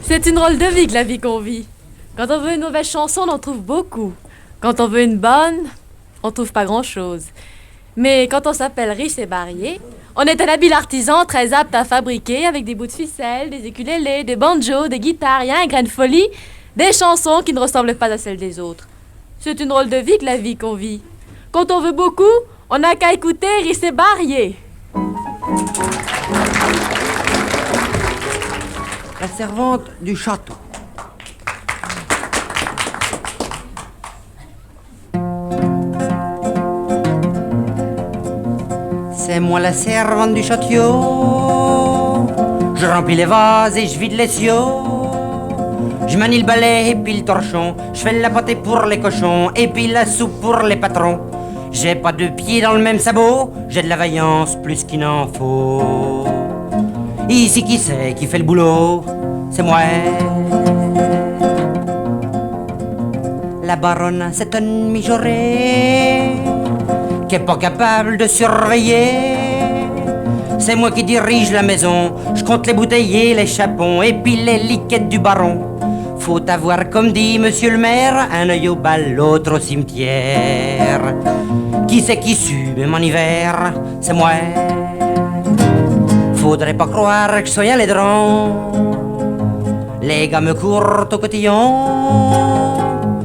C'est une drôle de vie que la vie qu'on vit. Quand on veut une mauvaise chanson, on en trouve beaucoup. Quand on veut une bonne, on trouve pas grand-chose. Mais quand on s'appelle riche et varié, on est un habile artisan très apte à fabriquer avec des bouts de ficelle, des ukulélés, des banjos, des guitares et un grain de folie, des chansons qui ne ressemblent pas à celles des autres. C'est une drôle de vie que la vie qu'on vit. Quand on veut beaucoup, on n'a qu'à écouter riche et varié. La servante du château. C'est moi la servante du château. Je remplis les vases et je vide les siots. Je manie le balai et puis le torchon. Je fais la pâtée pour les cochons et puis la soupe pour les patrons. J'ai pas deux pieds dans le même sabot. J'ai de la vaillance plus qu'il n'en faut. Ici qui c'est qui fait le boulot? C'est moi. La baronne, c'est une mijaurée qui est pas capable de surveiller. C'est moi qui dirige la maison. Je compte les bouteilles et les chapons et puis les liquettes du baron. Faut avoir, comme dit monsieur le maire, un œil au bal, l'autre au cimetière. Qui c'est qui sue, même en hiver? C'est moi. Faudrait pas croire que je sois un laidron. Les gars me courent au cotillon.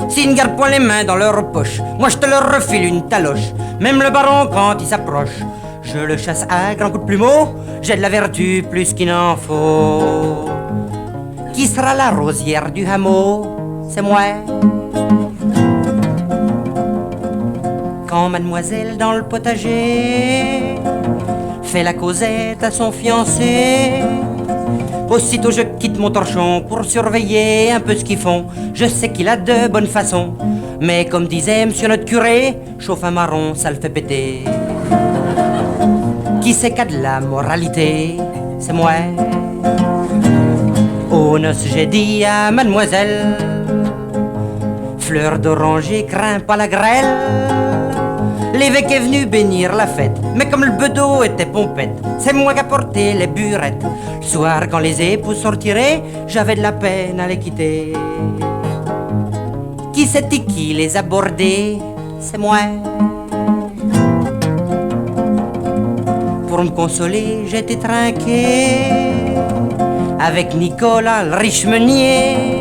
S'ils ne gardent point les mains dans leurs poches, moi je te leur refile une taloche. Même le baron quand il s'approche, je le chasse à grands coups de plumeau. J'ai de la vertu plus qu'il n'en faut. Qui sera la rosière du hameau? C'est moi. Quand mademoiselle dans le potager fait la causette à son fiancé, aussitôt je quitte mon torchon pour surveiller un peu ce qu'ils font. Je sais qu'il a de bonnes façons, mais comme disait monsieur notre curé, chauffe un marron, ça le fait péter. Qui c'est qu'a de la moralité? C'est moi. Aux noces j'ai dit à mademoiselle, fleur d'oranger, crains pas la grêle. L'évêque est venu bénir la fête, mais comme le bedeau était pompette, c'est moi qui apportais les burettes. Le soir, quand les époux sont retirés, j'avais de la peine à les quitter. Qui c'est qui les a bordés? C'est moi. Pour me consoler, j'étais trinqué avec Nicolas, le riche meunier.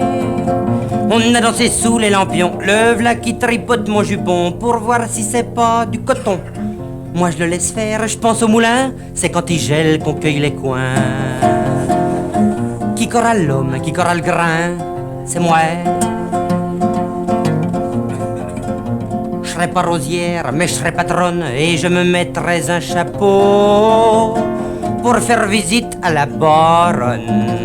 On a dansé sous les lampions, le v'là qui tripote mon jupon pour voir si c'est pas du coton. Moi je le laisse faire, je pense au moulin, c'est quand il gèle qu'on cueille les coins. Qui qu'aura l'homme, qui qu'aura le grain? C'est moi. Je serai pas rosière, mais je serai patronne et je me mettrai un chapeau pour faire visite à la baronne.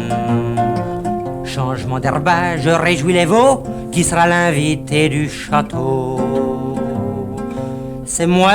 Changement d'herbage, je réjouis les veaux, qui sera l'invité du château? C'est moi.